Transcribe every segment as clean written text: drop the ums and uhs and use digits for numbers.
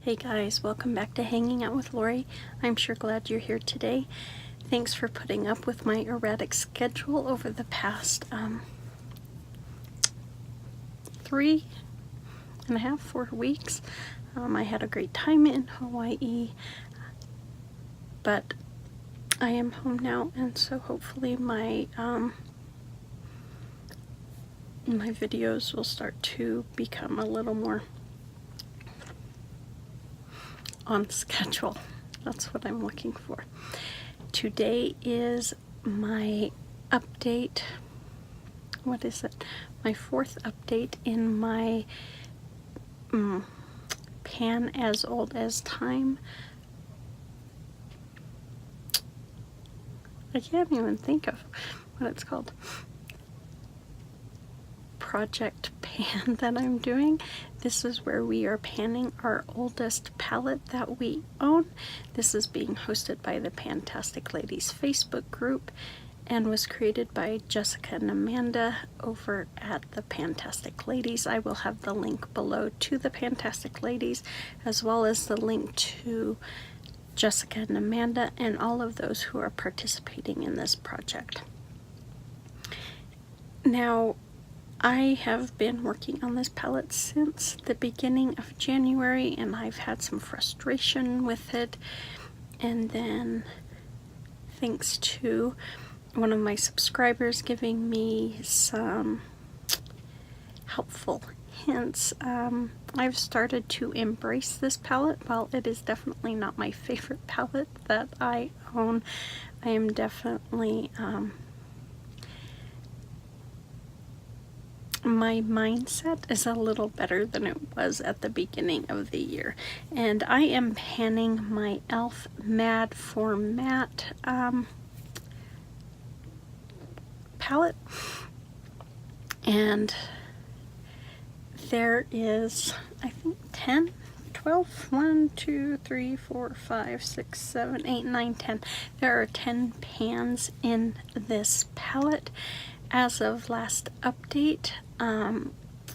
Hey guys, welcome back to Hanging Out with Lori. I'm sure glad you're here today. Thanks for putting up with my erratic schedule over the past 4 weeks. I had a great time in Hawaii, but I am home now, and so hopefully my videos will start to become a little more on schedule. That's what I'm looking for. Today is my update. What is it? My fourth update in my Pan as Old as Time. I can't even think of what it's called. Project pan that I'm doing. This is where we are panning our oldest palette that we own. This is being hosted by the Pantastic Ladies Facebook group and was created by Jessica and Amanda over at the Pantastic Ladies. I will have the link below to the Pantastic Ladies, as well as the link to Jessica and Amanda and all of those who are participating in this project. Now, I have been working on this palette since the beginning of January, and I've had some frustration with it. And then, thanks to one of my subscribers giving me some helpful hints, I've started to embrace this palette. While it is definitely not my favorite palette that I own, I am definitely my mindset is a little better than it was at the beginning of the year. And I am panning my e.l.f. Mad for Matte palette. And there is, I think, 1, 2, 3, 4, 5, 6, 7, 8, 9, 10. There are 10 pans in this palette. As of last update,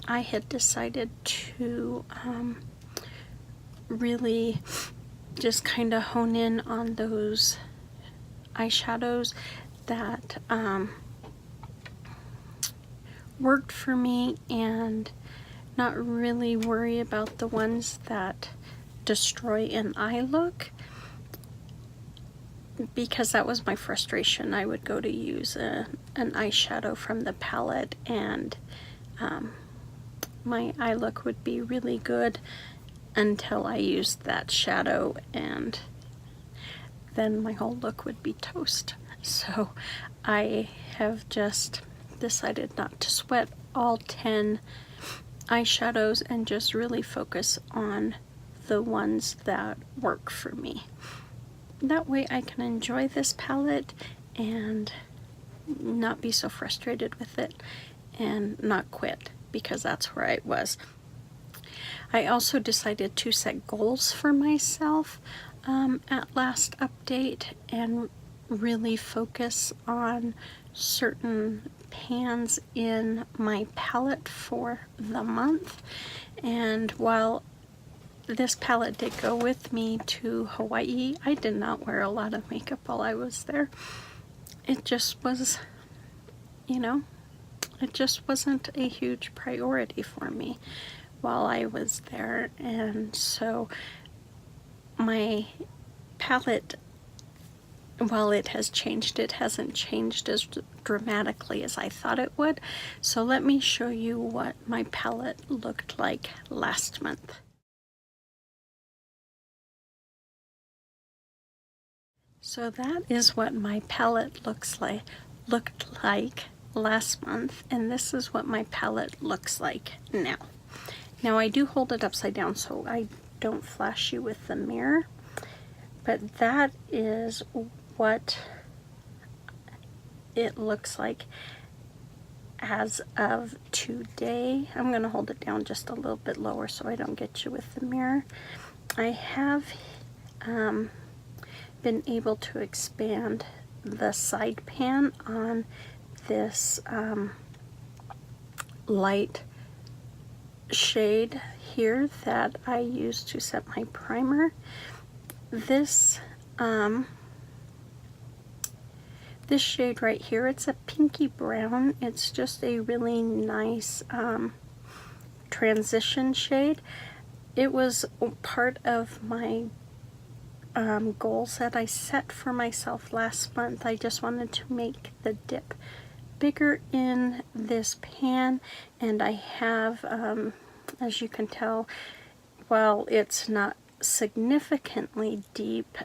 I had decided to really just kind of hone in on those eyeshadows that worked for me and not really worry about the ones that destroy an eye look, because that was my frustration. I would go to use an eyeshadow from the palette and my eye look would be really good until I used that shadow, and then my whole look would be toast. So I have just decided not to sweat all 10 eyeshadows and just really focus on the ones that work for me. That way I can enjoy this palette and not be so frustrated with it and not quit, because that's where I was. I also decided to set goals for myself at last update and really focus on certain pans in my palette for the month. And while this palette did go with me to Hawaii, I did not wear a lot of makeup while I was there. It just was, it just wasn't a huge priority for me while I was there. And so my palette, while it has changed, it hasn't changed as dramatically as I thought it would. So let me show you what my palette looked like last month. So that is what my palette looked like last month, and this is what my palette looks like now. Now I do hold it upside down so I don't flash you with the mirror, but that is what it looks like as of today. I'm going to hold it down just a little bit lower so I don't get you with the mirror. I have been able to expand the side pan on this light shade here that I use to set my primer. This this shade right here, it's a pinky brown. It's just a really nice transition shade. It was part of my goals that I set for myself last month. I just wanted to make the dip bigger in this pan, and I have, as you can tell, while it's not significantly deep,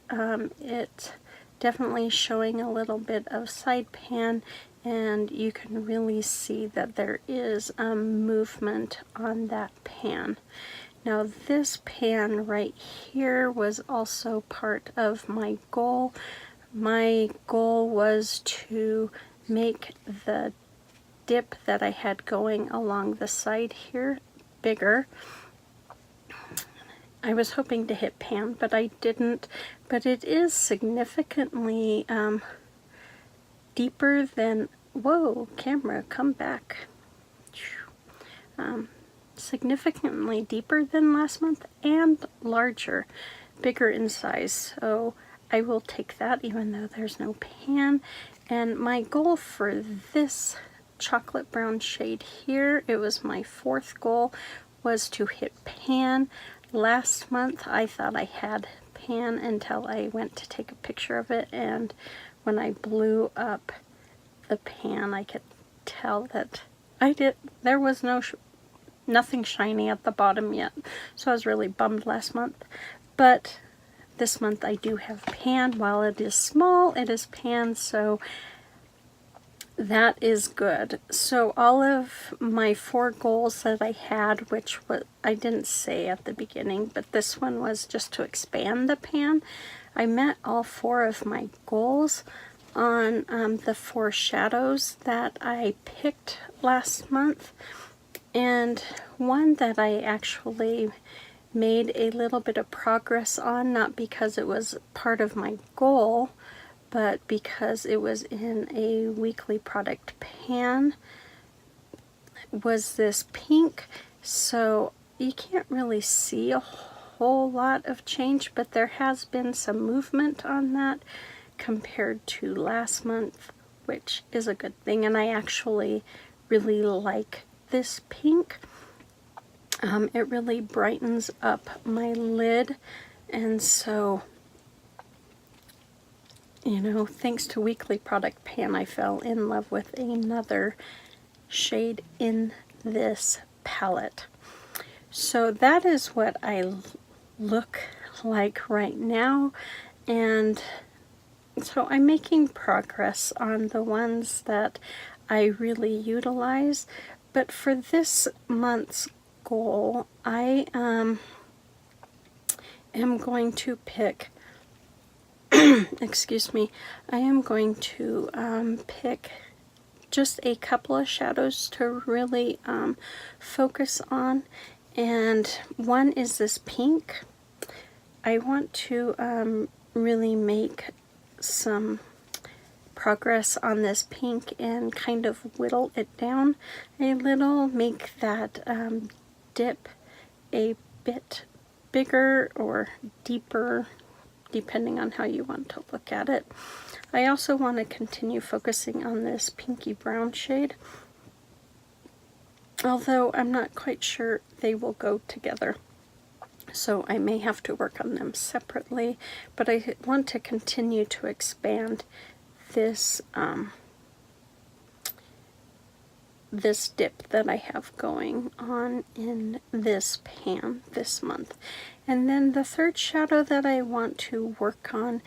it definitely showing a little bit of side pan, and you can really see that there is a movement on that pan. Now this pan right here was also part of my goal. My goal was to make the dip that I had going along the side here bigger. I was hoping to hit pan, but I didn't. But it is significantly deeper than, whoa, camera, come back. Significantly deeper than last month and larger, bigger in size. So I will take that even though there's no pan. And my goal for this chocolate brown shade here, it was my 4th goal, was to hit pan. Last month I thought I had pan until I went to take a picture of it, and when I blew up the pan I could tell that there was nothing shiny at the bottom yet, so I was really bummed last month. But this month I do have pan. While it is small, it is pan, so that is good. So all of my 4 goals that I had, which I didn't say at the beginning, but this one was just to expand the pan. I met all 4 of my goals on the 4 shadows that I picked last month. And one that I actually made a little bit of progress on, not because it was part of my goal, but because it was in a weekly product pan, was this pink. So you can't really see a whole lot of change, but there has been some movement on that compared to last month, which is a good thing. And I actually really like this pink. It really brightens up my lid, and so, you know, thanks to weekly product pan, I fell in love with another shade in this palette. So that is what I look like right now, and so I'm making progress on the ones that I really utilize. But for this month's goal, I am going to pick excuse me, I am going to pick just a couple of shadows to really focus on, and one is this pink. I want to really make some progress on this pink and kind of whittle it down a little, make that dip a bit bigger or deeper, depending on how you want to look at it. I also want to continue focusing on this pinky brown shade, although I'm not quite sure they will go together, so I may have to work on them separately. But I want to continue to expand this this dip that I have going on in this pan this month. And then the third shadow that I want to work on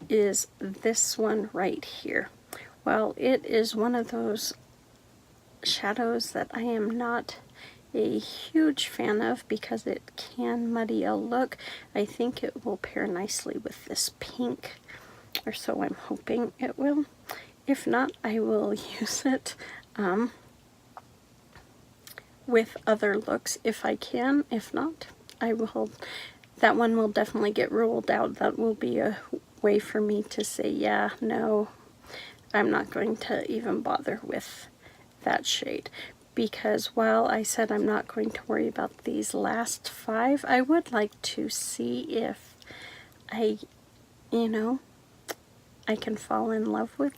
is this one right here. Well, it is one of those shadows that I am not a huge fan of because it can muddy a look. I think it will pair nicely with this pink, or so I'm hoping it will. If not, I will use it with other looks if I can. If not, I will. That one will definitely get ruled out. That will be a way for me to say, yeah, no, I'm not going to even bother with that shade. because while I said I'm not going to worry about these last 5, I would like to see if I, you know, I can fall in love with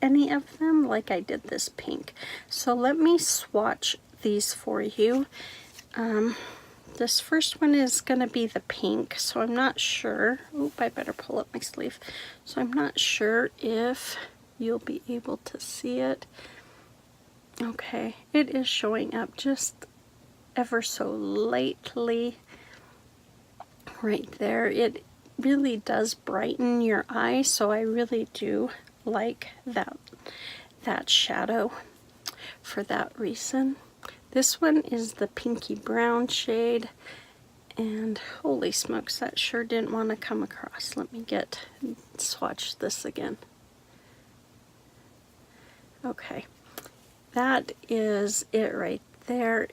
any of them like I did this pink. So let me swatch these for you. This first one is going to be the pink, so I'm not sure. Oop, I better pull up my sleeve. So I'm not sure if you'll be able to see it. Okay, it is showing up just ever so lightly right there. It really does brighten your eye, so I really do like that shadow for that reason. This one is the pinky brown shade, and holy smokes, that sure didn't want to come across. Let me swatch this again. Okay. That is it right there.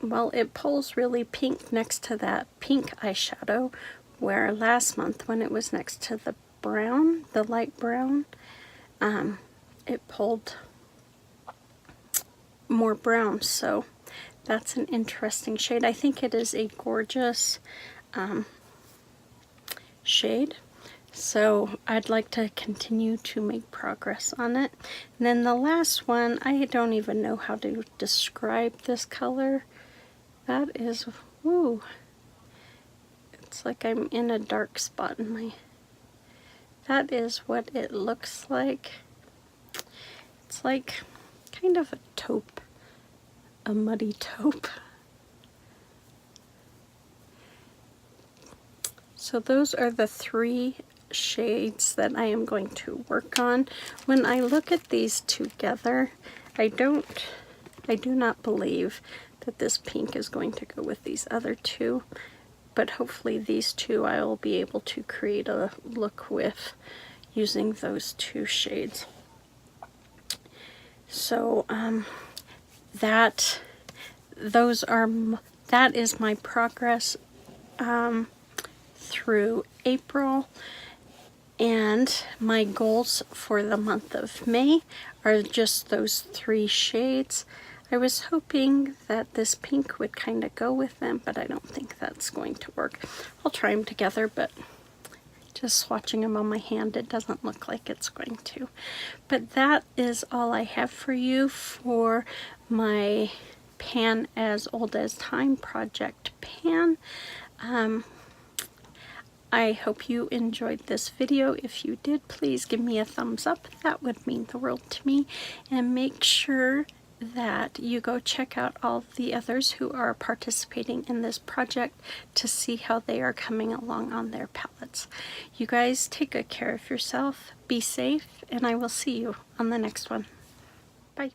Well, it pulls really pink next to that pink eyeshadow, where last month when it was next to the brown, the light brown, it pulled more brown. So that's an interesting shade. I think it is a gorgeous shade. So I'd like to continue to make progress on it. And then the last one, I don't even know how to describe this color. That is, woo, it's like I'm in a dark spot in my, that is what it looks like. It's like kind of a taupe, a muddy taupe. So those are the 3 shades that I am going to work on. When I look at these together, I do not believe that this pink is going to go with these other 2, but hopefully these 2 I will be able to create a look with using those 2 shades. So that is my progress through April. And my goals for the month of May are just those 3 shades. I was hoping that this pink would kind of go with them, but I don't think that's going to work. I'll try them together, but just swatching them on my hand, it doesn't look like it's going to. But that is all I have for you for my Pan as Old as Time project pan. I hope you enjoyed this video. If you did, please give me a thumbs up. That would mean the world to me. And make sure that you go check out all the others who are participating in this project to see how they are coming along on their palettes. You guys take good care of yourself, be safe, and I will see you on the next one. Bye.